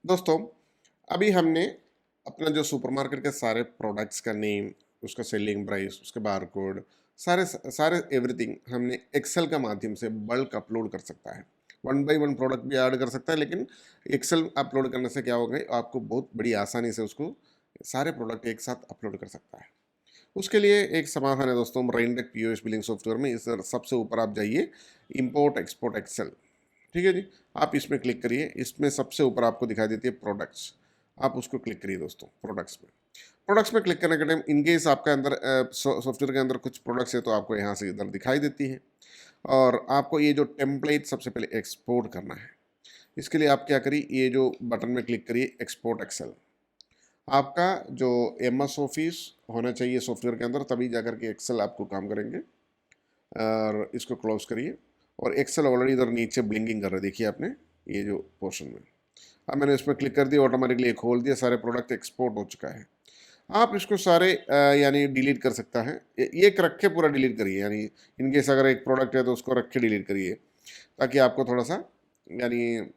दोस्तों, अभी हमने अपना जो सुपरमार्केट के सारे प्रोडक्ट्स का नेम, उसका सेलिंग प्राइस, उसके बारकोड, सारे सारे एवरीथिंग हमने एक्सेल का माध्यम से बल्क अपलोड कर सकता है। वन बाय वन प्रोडक्ट भी ऐड कर सकता है, लेकिन एक्सेल अपलोड करने से क्या होगा, आपको बहुत बड़ी आसानी से उसको सारे प्रोडक्ट एक साथ अपलोड कर सकता है। उसके लिए एक समाधान है दोस्तों, रेनडेक पीओएस बिलिंग सॉफ्टवेयर में। इस सबसे ऊपर आप जाइए, इंपोर्ट एक्सपोर्ट एक्सेल। ठीक है जी, आप इसमें क्लिक करिए। इसमें सबसे ऊपर आपको दिखाई देती है प्रोडक्ट्स, आप उसको क्लिक करिए दोस्तों। प्रोडक्ट्स में क्लिक करने के टाइम इनकेस आपका अंदर सॉफ्टवेयर के अंदर कुछ प्रोडक्ट्स है तो आपको यहाँ से इधर दिखाई देती है। और आपको ये जो टेम्पलेट सबसे पहले एक्सपोर्ट करना है। इसके लिए आप क्या करिए, ये जो बटन में क्लिक करिए, एक्सपोर्ट एक्सेल। आपका जो एमएस ऑफिस होना चाहिए सॉफ्टवेयर के अंदर, तभी जाकर के एक्सेल आपको काम करेंगे। और इसको क्लोज करिए। और एक्सेल ऑलरेडी इधर नीचे ब्लिंकिंग कर रहा है, देखिए आपने ये जो पोर्शन में। अब मैंने इसमें क्लिक कर दिया, ऑटोमेटिकली ये खोल दिया, सारे प्रोडक्ट एक्सपोर्ट हो चुका है। आप इसको सारे यानी डिलीट कर सकता है। एक रख के पूरा डिलीट करिए, यानी इनकेस अगर एक प्रोडक्ट है तो उसको रख के डिलीट करिए, ताकि आपको थोड़ा सा यानी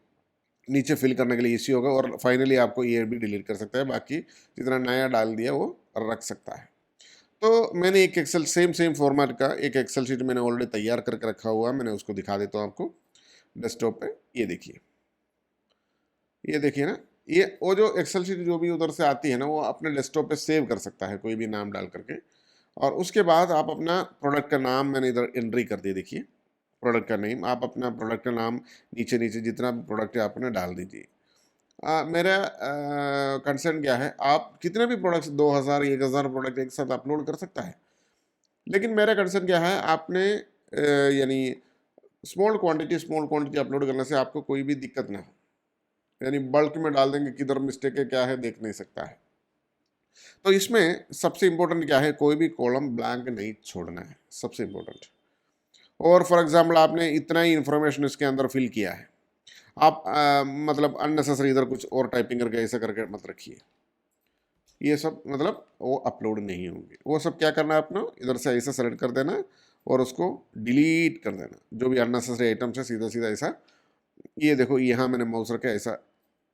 नीचे फिल करने के लिए इजी होगा। और फाइनली आपको ये भी डिलीट कर सकता है, बाकी जितना नया डाल दिया वो रख सकता है। तो मैंने एक एक्सेल सेम सेम फॉर्मेट का एक एक्सेल शीट मैंने ऑलरेडी तैयार करके रखा हुआ है। मैंने उसको दिखा देता हूँ आपको डेस्कटॉप पे। ये देखिए ना, ये वो जो एक्सेल शीट जो भी उधर से आती है ना, वो अपने डेस्कटॉप पे सेव कर सकता है कोई भी नाम डाल करके। और उसके बाद आप अपना प्रोडक्ट का नाम मैंने इधर एंट्री कर दिया, देखिए प्रोडक्ट का नेम। आप अपना प्रोडक्ट का नाम नीचे नीचे जितना भी प्रोडक्ट है अपने डाल दीजिए। मेरा कंसर्न क्या है, आप कितने भी प्रोडक्ट्स 2000 1000 प्रोडक्ट एक साथ अपलोड कर सकता है। लेकिन मेरा कंसर्न क्या है, आपने यानी स्मॉल क्वांटिटी अपलोड करने से आपको कोई भी दिक्कत ना हो। यानी बल्क में डाल देंगे, किधर मिस्टेक है क्या है देख नहीं सकता है। तो इसमें सबसे इंपॉर्टेंट क्या है, कोई भी कॉलम ब्लैंक नहीं छोड़ना है, सबसे इंपॉर्टेंट। और फॉर एग्जांपल आपने इतना ही इंफॉर्मेशन इसके अंदर फिल किया है, आप मतलब अननेसेसरी इधर कुछ और टाइपिंग करके ऐसा करके मत रखिए। ये सब मतलब वो अपलोड नहीं होंगे। वो सब क्या करना है, अपना इधर से ऐसा सेलेक्ट कर देना और उसको डिलीट कर देना। जो भी अननेसेसरी आइटम्स है सीधा सीधा ऐसा, ये देखो यहाँ मैंने माउस रखा ऐसा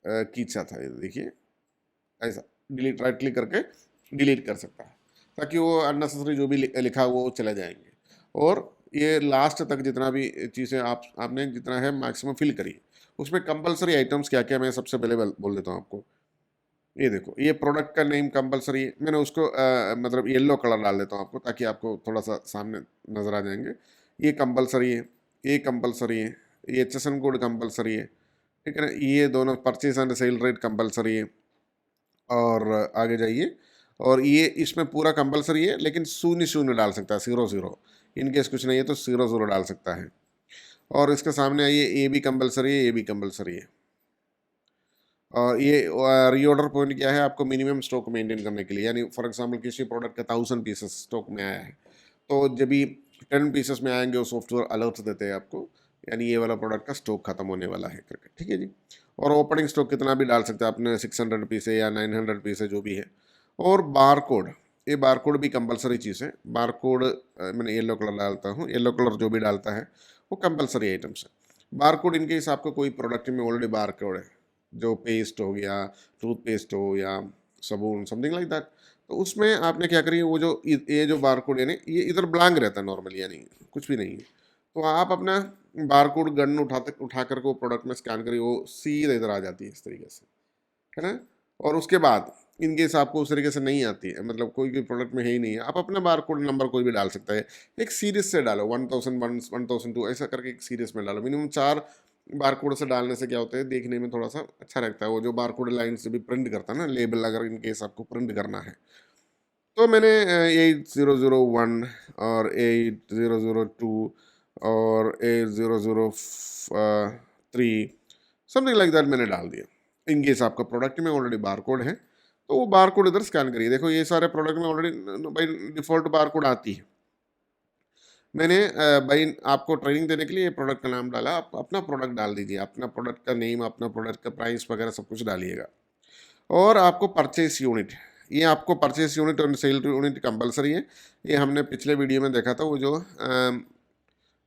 खींचा था, ये देखिए ऐसा डिलीट, राइट क्लिक करके डिलीट कर सकता है, ताकि वो अननेसेसरी जो भी लिखा हुआ वो चले जाएंगे। और ये लास्ट तक जितना भी चीज़ें आपने जितना है मैक्सिमम फिल करिए। उसमें कंपलसरी आइटम्स क्या क्या, मैं सबसे पहले बोल देता हूँ आपको। ये देखो, ये प्रोडक्ट का नेम कंपलसरी है। मैंने उसको मतलब येलो कलर डाल देता हूँ आपको, ताकि आपको थोड़ा सा सामने नज़र आ जाएंगे। ये कंपलसरी है, ये कंपलसरी है, ये HSN कोड कंपलसरी है। ठीक है ना, ये दोनों purchase and cell rate compulsory है। और आगे जाइए, और ये इसमें पूरा कंपलसरी है, लेकिन शून्य शून्य डाल सकता है, 0 0। इनकेस कुछ नहीं है तो 0 0 डाल सकता है। और इसके सामने आइए, ये भी कंपलसरी है, ये भी कंपलसरी है। और ये रीऑर्डर पॉइंट क्या है, आपको मिनिमम स्टॉक मेंटेन करने के लिए। यानी फॉर एग्जांपल किसी प्रोडक्ट का 1000 पीसेस स्टॉक में आया है, तो जब भी 10 पीसेस में आएंगे वो सॉफ्टवेयर अलर्ट देते हैं आपको, यानी ये वाला प्रोडक्ट का स्टॉक खत्म होने वाला है करके। ठीक है जी। और ओपनिंग स्टॉक कितना भी डाल सकते हैं आपने, 600 पीस है या 900 पीस है, जो भी है। और बारकोड, ये बारकोड भी कंपलसरी चीज़ है। बारकोड मैंने येलो कलर डालता हूँ, येलो कलर जो भी डालता है वो कंपलसरी आइटम्स है। बारकोड इनकेस आपको कोई प्रोडक्ट में ऑलरेडी बारकोड है, जो पेस्ट हो गया, टूथपेस्ट हो या साबुन, समथिंग लाइक दैट, तो उसमें आपने क्या करिए, वो जो ये जो बारकोड है ना, ये इधर ब्लैंक रहता है नॉर्मली, यानी कुछ भी नहीं है। तो आप अपना बारकोड गन उठा करके वो प्रोडक्ट में स्कैन करिए, वो सीधा इधर आ जाती है इस तरीके से, है ना। और उसके बाद इनकेस आपको उस तरीके से नहीं आती है, मतलब कोई भी प्रोडक्ट में है ही नहीं है, आप अपना बारकोड नंबर कोई भी डाल सकता है। एक सीरीज से डालो, 1001 1002 ऐसा करके एक सीरीज में डालो। मिनिमम 4 बारकोड से डालने से क्या होता है, देखने में थोड़ा सा अच्छा लगता है। वो जो बारकोड लाइन से भी प्रिंट करता है ना लेबल, अगर इनकेस आपको प्रिंट करना है, तो मैंने 8001 और 8002 और 8003 समथिंग लाइक दैट मैंने डाल दिया। इन केस आपका प्रोडक्ट में ऑलरेडी बारकोड है, तो वो बारकोड इधर स्कैन करिए। देखो ये सारे प्रोडक्ट में ऑलरेडी बाई डिफ़ॉल्ट बारकोड आती है। मैंने भाई आपको ट्रेनिंग देने के लिए प्रोडक्ट का नाम डाला, आप अपना प्रोडक्ट डाल दीजिए, अपना प्रोडक्ट का नेम, अपना प्रोडक्ट का प्राइस वगैरह सब कुछ डालिएगा। और आपको परचेस यूनिट, ये आपको परचेस यूनिट और सेल यूनिट कंपलसरी है। ये हमने पिछले वीडियो में देखा था, वो जो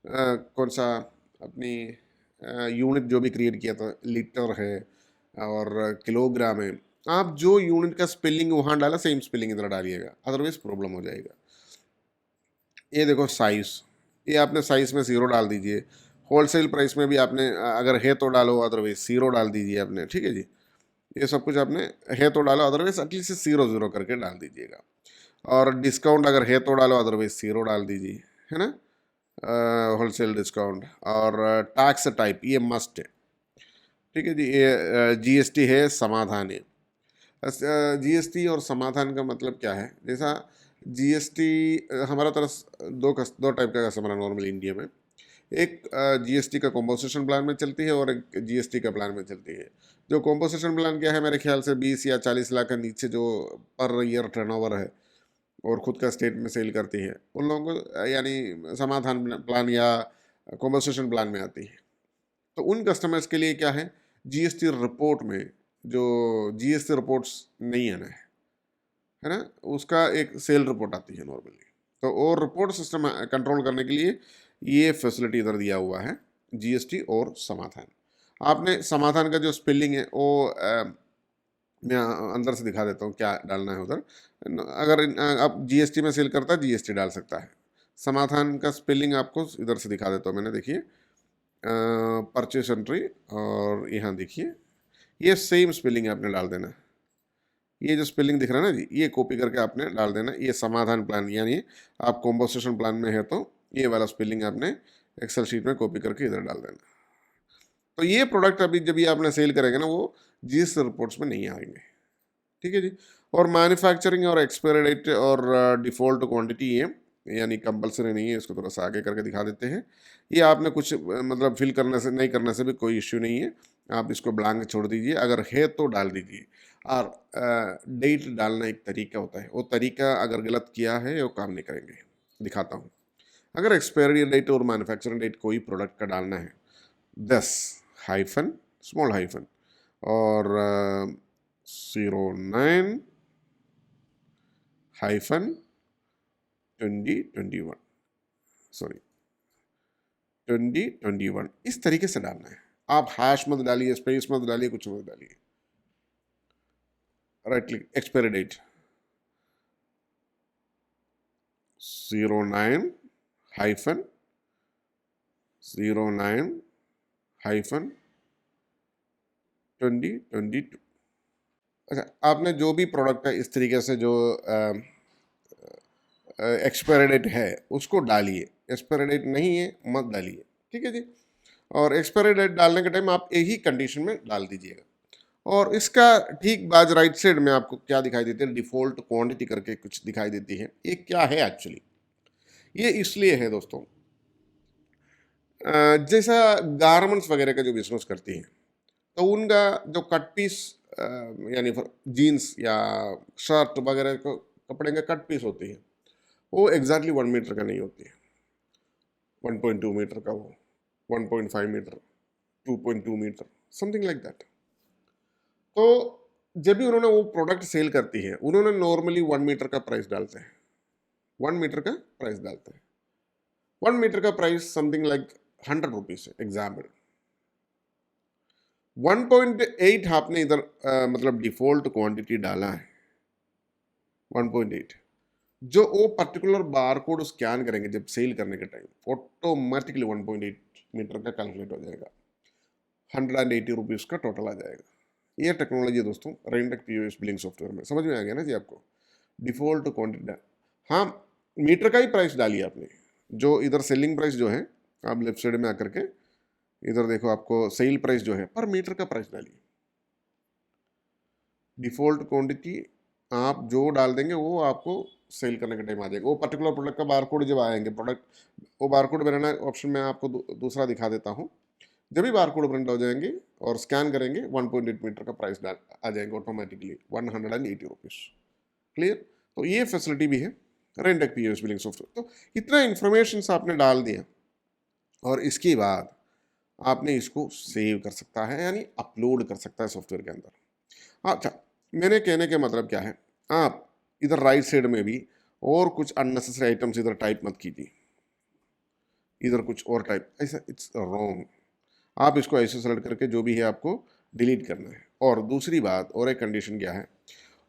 कौन सा अपनी यूनिट जो भी क्रिएट किया था, लीटर है और किलोग्राम है। आप जो यूनिट का स्पेलिंग वहाँ डाला सेम स्पेलिंग इधर डालिएगा, अदरवाइज प्रॉब्लम हो जाएगा। ये देखो साइज़, ये आपने साइज़ में 0 डाल दीजिए। होलसेल प्राइस में भी आपने अगर है तो डालो, अदरवाइज 0 डाल दीजिए आपने, ठीक है जी। ये सब कुछ आपने है तो डालो, अदरवाइज एटलीस्ट 0 0 करके डाल दीजिएगा। और डिस्काउंट अगर है तो डालो, अदरवाइज 0 डाल दीजिए, है ना। होलसेल डिस्काउंट और टैक्स टाइप ये मस्ट है, ठीक है जी। ये जीएसटी है, समाधान है। जीएसटी और समाधान का मतलब क्या है, जैसा जीएसटी हमारा तरफ दो टाइप का कस्टमर है नॉर्मली इंडिया में। एक जीएसटी का कॉम्पोजिशन प्लान में चलती है और एक जीएसटी का प्लान में चलती है। जो कॉम्पोजिशन प्लान क्या है, मेरे ख्याल से 20 या 40 लाख के नीचे जो पर ईयर टर्नओवर है और खुद का स्टेट में सेल करती है, उन लोगों को यानी समाधान प्लान या कॉम्पोजिशन प्लान में आती है। तो उन कस्टमर्स के लिए क्या है, जीएसटी रिपोर्ट में जो जीएसटी रिपोर्ट्स नहीं आना है ना, उसका एक सेल रिपोर्ट आती है नॉर्मली। तो और रिपोर्ट सिस्टम कंट्रोल करने के लिए ये फैसिलिटी इधर दिया हुआ है, जीएसटी और समाधान। आपने समाधान का जो स्पेलिंग है वो मैं अंदर से दिखा देता हूँ क्या डालना है उधर। अगर आप जीएसटी में सेल करता है जीएसटी डाल सकता है। समाधान का स्पेलिंग आपको इधर से दिखा देता हूँ मैंने, देखिए परचेस एंट्री, और यहाँ देखिए ये सेम स्पेलिंग आपने डाल देना। ये जो स्पेलिंग दिख रहा है ना जी, ये कॉपी करके आपने डाल देना। ये समाधान प्लान यानी आप कॉम्पोजिशन प्लान में है तो ये वाला स्पेलिंग आपने एक्सेल शीट में कॉपी करके इधर डाल देना। तो ये प्रोडक्ट अभी जब ये आपने सेल करेंगे ना, वो जीएसटी रिपोर्ट्स में नहीं आएंगे, ठीक है जी। और मैन्युफैक्चरिंग और एक्सपायरी डेट और डिफ़ॉल्ट क्वांटिटी ये यानी कंपलसरी नहीं है, इसको थोड़ा सा आगे करके दिखा देते हैं। ये आपने कुछ मतलब फिल करने से नहीं करने से भी कोई इश्यू नहीं है, आप इसको ब्लैंक छोड़ दीजिए, अगर है तो डाल दीजिए। और डेट डालना एक तरीका होता है, वो तरीका अगर गलत किया है वो काम नहीं करेंगे। दिखाता हूँ। अगर एक्सपायरी डेट और मैन्युफैक्चरिंग डेट कोई प्रोडक्ट का डालना है 10 हाइफन स्मॉल हाइफन और 09 हाइफन 2021 सॉरी 2021 इस तरीके से डालना है। आप हैश मत डालिए, स्पेस मत डालिए, कुछ मत डालिए। Right click, expiry date 09 hyphen 09 hyphen 2022। अच्छा, आपने जो भी प्रोडक्ट है इस तरीके से जो एक्सपायरी डेट है उसको डालिए, एक्सपायरी डेट नहीं है मत डालिए, ठीक है जी। और एक्सपायरी डेट डालने के टाइम आप एक ही कंडीशन में डाल दीजिएगा। और इसका ठीक बाज राइट साइड में आपको क्या दिखाई देती है, डिफ़ॉल्ट क्वांटिटी करके कुछ दिखाई देती है। ये क्या है एक्चुअली, ये इसलिए है दोस्तों, जैसा गारमेंट्स वगैरह का जो बिजनेस करती हैं तो उनका जो कट पीस यानी जीन्स या शर्ट वगैरह को कपड़े का कट पीस होती है, वो एग्जैक्टली 1 मीटर का नहीं होती है। 1.2 मीटर का, वो 1.5 metre, 2.2 metre, something like that. तो जब भी उन्होंने वो प्रोडक्ट सेल करती है, उन्होंने नॉर्मली 1 मीटर का प्राइस डालते हैं, 1 मीटर का प्राइस डालते हैं। 1 मीटर का प्राइस समथिंग लाइक 100 रुपीज है एग्जाम्पल। 1.8 आपने इधर मतलब डिफॉल्ट क्वांटिटी डाला है 1.8, जो वो पर्टिकुलर बार कोड स्कैन करेंगे जब सेल करने के टाइम ऑटोमेटिकली 1.8 मीटर का कैलकुलेट हो जाएगा, 180 रुपीज़ का टोटल आ जाएगा। ये टेक्नोलॉजी है दोस्तों रेंटेक पीओएस बिलिंग सॉफ्टवेयर में, समझ में आ गया ना जी आपको। डिफॉल्ट क्वांटिटी, हाँ मीटर का ही प्राइस डालिए आपने, जो इधर सेलिंग प्राइस जो है आप लेफ्ट साइड में आकर के इधर देखो, आपको सेल प्राइस जो है पर मीटर का प्राइस डालिए। डिफॉल्ट क्वांटिटी आप जो डाल देंगे वो आपको सेल करने के टाइम आ जाएगा। वो पर्टिकुलर प्रोडक्ट का बारकोड जब आएंगे, प्रोडक्ट वो बारकोड बनाना ऑप्शन में आपको दूसरा दिखा देता हूँ। जब भी बारकोड प्रिंट हो जाएंगे और स्कैन करेंगे 1.8 मीटर का प्राइस डाल आ जाएंगे ऑटोमेटिकली 180 रुपीज़। क्लियर। तो ये फैसिलिटी भी है रेंटेक पीओएस बिलिंग सॉफ्टवेयर। तो इतना इन्फॉर्मेशन आपने डाल दिया और इसके बाद आपने इसको सेव कर सकता है यानी अपलोड कर सकता है सॉफ्टवेयर के अंदर। अच्छा, मेरे कहने का मतलब क्या है, आप इधर राइट साइड में भी और कुछ अननेसेसरी आइटम्स इधर टाइप मत कीजिए, इधर कुछ और टाइप, ऐसा इट्स रॉन्ग। आप इसको ऐसे सेलेक्ट करके जो भी है आपको डिलीट करना है। और दूसरी बात और एक कंडीशन क्या है,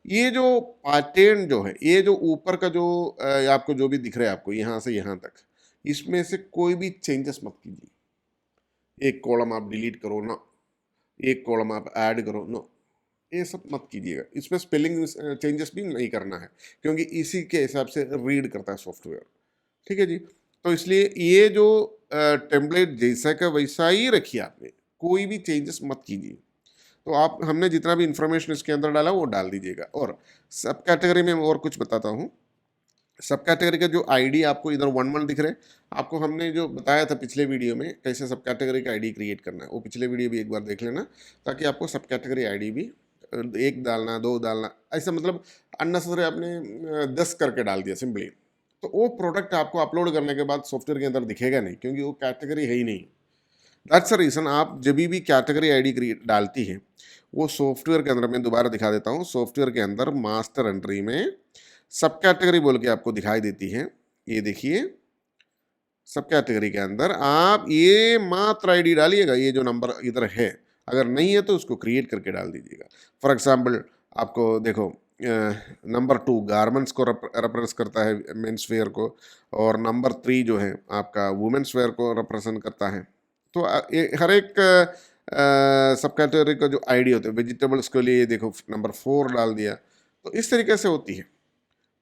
ये जो पैटर्न जो है, ये जो ऊपर का जो आपको जो भी दिख रहा है आपको यहाँ से यहाँ तक, इसमें से कोई भी चेंजेस मत कीजिए। एक कॉलम आप डिलीट करो ना, एक कॉलम आप ऐड करो ना, ये सब मत कीजिएगा। इसमें स्पेलिंग चेंजेस भी नहीं करना है, क्योंकि इसी के हिसाब से रीड करता है सॉफ्टवेयर। ठीक है जी। तो इसलिए ये जो टेम्पलेट जैसा का वैसा ही रखिए, आपने कोई भी चेंजेस मत कीजिए। तो आप हमने जितना भी इंफॉर्मेशन इसके अंदर डाला वो डाल दीजिएगा। और सब कैटेगरी में और कुछ बताता हूँ। सब कैटेगरी का जो आईडी आपको इधर 1 1 दिख रहे हैं, आपको हमने जो बताया था पिछले वीडियो में कैसे सब कैटेगरी का आईडी क्रिएट करना है, वो पिछले वीडियो भी एक बार देख लेना, ताकि आपको सब कैटेगरी आईडी भी 1 डालना, 2 डालना, ऐसा मतलब अननेसेसरी आपने 10 करके डाल दिया सिंपली, तो वो प्रोडक्ट आपको अपलोड करने के बाद सॉफ्टवेयर के अंदर दिखेगा नहीं, क्योंकि वो कैटेगरी है ही नहीं। दैट्स द रीज़न आप जब भी कैटेगरी आईडी क्रिएट डालती है, वो सॉफ्टवेयर के अंदर, मैं दोबारा दिखा देता हूँ, सॉफ्टवेयर के अंदर मास्टर एंट्री में सब कैटेगरी बोल के आपको दिखाई देती है। ये देखिए, सब कैटेगरी के अंदर आप ये मात्र आईडी डालिएगा, ये जो नंबर इधर है, अगर नहीं है तो उसको क्रिएट करके डाल दीजिएगा। फॉर एग्जाम्पल आपको देखो, नंबर 2 गारमेंट्स को रिप्रेजेंट करता है, मेंस वेयर को, और नंबर 3 जो है आपका वुमेन्स वेयर को रिप्रेजेंट करता है। तो ये हर एक सब कैटेगरी का जो आईडी होता है, वेजिटेबल्स के लिए देखो नंबर 4 डाल दिया, तो इस तरीके से होती है।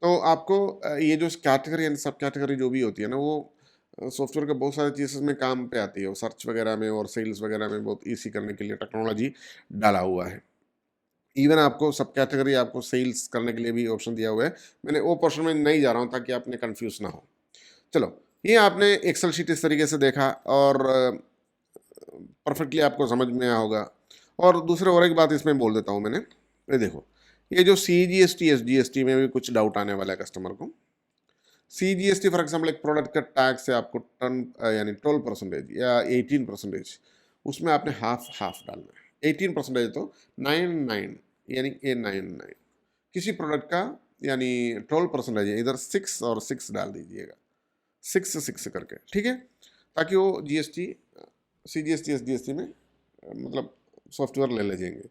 तो आपको ये जो कैटेगरी एंड सब कैटेगरी जो भी होती है ना, वो सॉफ्टवेयर के बहुत सारी चीज़ में काम पे आती है, वो सर्च वगैरह में और सेल्स वगैरह में बहुत ईजी करने के लिए टेक्नोलॉजी डाला हुआ है। इवन आपको सब कैटेगरी, आपको सेल्स करने के लिए भी ऑप्शन दिया हुआ है। मैंने वो पोर्शन में नहीं जा रहा हूँ ताकि आपने कंफ्यूज ना हो। चलो, ये आपने एक्सेल शीट इस तरीके से देखा और परफेक्टली आपको समझ में आया होगा। और दूसरे और एक बात इसमें बोल देता हूँ मैंने, ये देखो, ये जो CGST SGST में भी कुछ डाउट आने वाला है कस्टमर को। CGST फॉर एग्जाम्पल एक प्रोडक्ट का टैक्स है आपको टन यानी 12% या 18%, उसमें आपने हाफ हाफ डालना है। 18% तो 99 यानी A99, किसी प्रोडक्ट का यानी 12% है, इधर 6 और 6 डाल दीजिएगा, 6 करके, ठीक है, ताकि वो GST CGST SGST में मतलब सॉफ्टवेयर ले जाएंगे।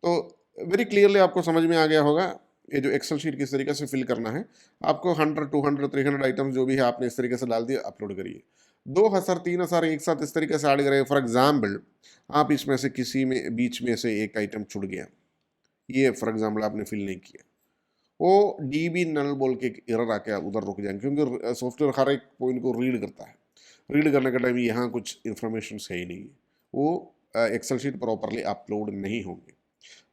तो वेरी क्लियरली आपको समझ में आ गया होगा ये जो एक्सेल शीट किस तरीके से फिल करना है। आपको 100 200 300 आइटम्स जो भी है आपने इस तरीके से डाल दिए, अपलोड करिए। 2000 3000 एक साथ इस तरीके से ऐड करें। फॉर एग्जाम्पल आप इसमें से किसी में बीच में से एक आइटम छूट गया, ये फॉर एग्जाम्पल आपने फिल नहीं किया, वो DB नल बोल के एरर आके आप उधर रुक जाएंगे, क्योंकि सॉफ्टवेयर हर एक पॉइंट को रीड करता है। रीड करने का टाइम यहाँ कुछ इन्फॉर्मेशन है ही नहीं, वो एक्सेल शीट प्रॉपरली अपलोड नहीं होंगे।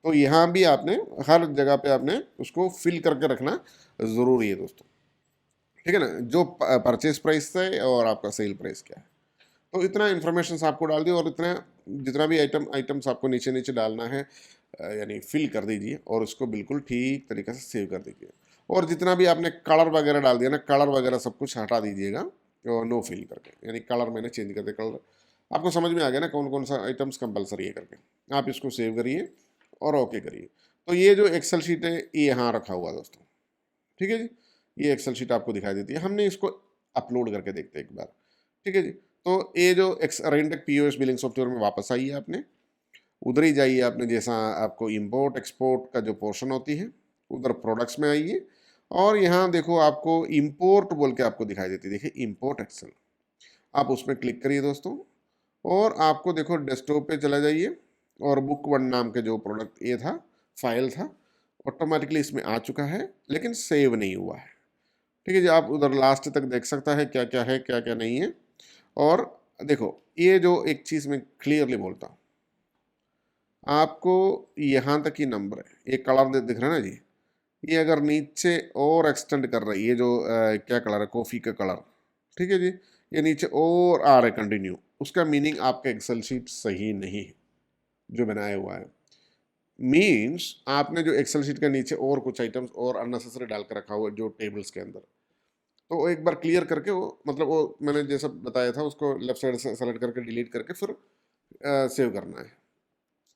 तो यहाँ भी आपने हर जगह पे आपने उसको फिल करके रखना ज़रूरी है दोस्तों, ठीक है ना। जो परचेज प्राइस है और आपका सेल प्राइस क्या है, तो इतना इन्फॉर्मेशन आपको डाल दिए, और इतना जितना भी आइटम्स आपको नीचे नीचे डालना है यानी फिल कर दीजिए, और उसको बिल्कुल ठीक तरीके से सेव कर दीजिए। और जितना भी आपने कलर वगैरह डाल दिया ना, कलर वगैरह सब कुछ हटा दीजिएगा, और नो फिल करके, यानी कलर मैंने चेंज कर दिया। कलर आपको समझ में आ गया ना कौन कौन सा आइटम्स कंपलसरी है करके। आप इसको सेव करिए और ओके करिए। तो ये जो एक्सेल शीट है ये यहाँ रखा हुआ दोस्तों, ठीक है जी। ये एक्सेल शीट आपको दिखाई देती है, हमने इसको अपलोड करके देखते हैं एक बार, ठीक है जी। तो ये जो रेंटेक POS बिलिंग सॉफ्टवेयर में वापस आइए, आपने उधर ही जाइए, आपने जैसा आपको इंपोर्ट एक्सपोर्ट का जो पोर्शन होती है उधर प्रोडक्ट्स में आइए, और यहाँ देखो आपको इंपोर्ट बोल के आपको दिखाई देती है, देखिए इंपोर्ट एक्सेल, आप उसमें क्लिक करिए दोस्तों, और आपको देखो डेस्कटॉप पे चला जाइए, और बुक 1 नाम के जो प्रोडक्ट ये था, फाइल था, ऑटोमेटिकली इसमें आ चुका है, लेकिन सेव नहीं हुआ है, ठीक है जी। आप उधर लास्ट तक देख सकता है क्या क्या है क्या क्या नहीं है। और देखो, ये जो एक चीज़ मैं क्लियरली बोलता हूँ, आपको यहाँ तक ही नंबर है, ये कलर दिख रहा है ना जी, ये अगर नीचे और एक्सटेंड कर रही है, ये जो क्या कलर है, कॉफ़ी का कलर, ठीक है जी, ये नीचे और आ रहा है कंटिन्यू, उसका मीनिंग आपका एक्सेल शीट सही नहीं है जो बनाया हुआ है। मीन्स आपने जो एक्सेल शीट के नीचे और कुछ आइटम्स और अननेसेसरी डाल कर रखा हुआ है जो टेबल्स के अंदर, तो वो एक बार क्लियर करके, वो मतलब वो मैंने जैसा बताया था उसको लेफ्ट साइड से सेलेक्ट करके डिलीट करके फिर सेव करना है।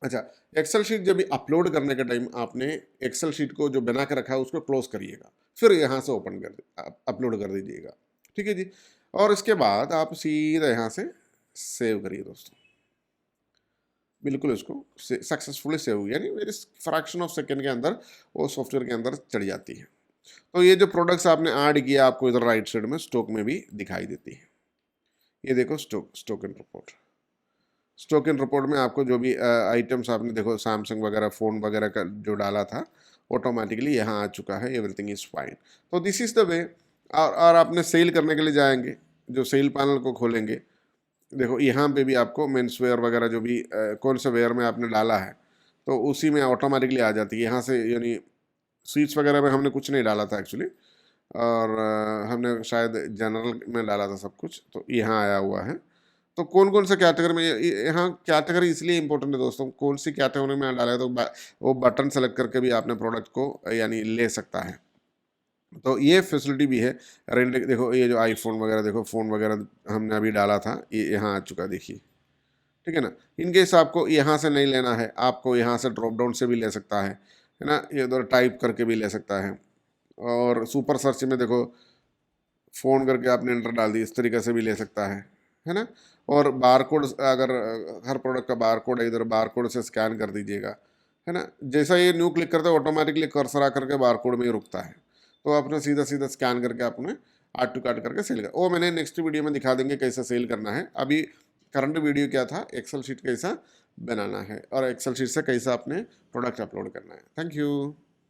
अच्छा, एक्सेल शीट जब भी अपलोड करने के टाइम आपने एक्सेल शीट को जो बना के रखा है उसको क्लोज करिएगा, फिर यहाँ से ओपन कर अपलोड कर दीजिएगा, ठीक है जी। और इसके बाद आप सीधा यहाँ से सेव करिए दोस्तों, बिल्कुल उसको सक्सेसफुली सेव हुई, यानी मेरे फ्रैक्शन ऑफ सेकंड के अंदर वो सॉफ्टवेयर के अंदर चढ़ जाती है। तो ये जो प्रोडक्ट्स आपने ऐड किया आपको इधर राइट साइड में स्टॉक में भी दिखाई देती है। ये देखो stock in report. Stock in report में आपको जो भी आइटम्स आपने देखो सैमसंग वगैरह फ़ोन वगैरह का जो डाला था ऑटोमेटिकली यहाँ आ चुका है, एवरीथिंग इज़ फाइन। तो दिस इज़ द वे। और आपने सेल करने के लिए जाएंगे, जो सेल पैनल को खोलेंगे, देखो यहाँ पे भी आपको मेंस वेयर वगैरह जो भी कौन सा वेयर में आपने डाला है तो उसी में ऑटोमेटिकली आ जाती है यहाँ से, यानी स्वीट्स वगैरह में हमने कुछ नहीं डाला था एक्चुअली, और हमने शायद जनरल में डाला था सब कुछ, तो यहाँ आया हुआ है। तो कौन कौन सा कैटेगरी में, यहाँ कैटेगरी इसलिए इंपॉर्टेंट है दोस्तों, कौन सी कैटेगरी में डाला है तो वो बटन सेलेक्ट करके भी आपने प्रोडक्ट को यानी ले सकता है। तो ये फैसिलिटी भी है। रेंट देखो, ये जो आईफोन वगैरह देखो, फ़ोन वगैरह हमने अभी डाला था, ये यहाँ आ चुका देखिए, ठीक है ना। इन केस आपको यहाँ से नहीं लेना है, आपको यहाँ से ड्रॉप डाउन से भी ले सकता है ना, ये उधर टाइप करके भी ले सकता है। और सुपर सर्च में देखो फ़ोन करके आपने एंटर डाल दी, इस तरीके से भी ले सकता है ना। और बारकोड, अगर हर प्रोडक्ट का बारकोड है, इधर बारकोड से स्कैन कर दीजिएगा, है ना। जैसा ये न्यू क्लिक करते हैं ऑटोमेटिकली कर्सर आकर के बारकोड में ही रुकता है, तो आपने सीधा सीधा स्कैन करके आपने आड टू कार्ट करके सेल कर, वो मैंने नेक्स्ट वीडियो में दिखा देंगे कैसे सेल करना है। अभी करंट वीडियो क्या था, एक्सेल शीट कैसा बनाना है और एक्सेल शीट से कैसा अपने प्रोडक्ट अपलोड करना है। Thank you.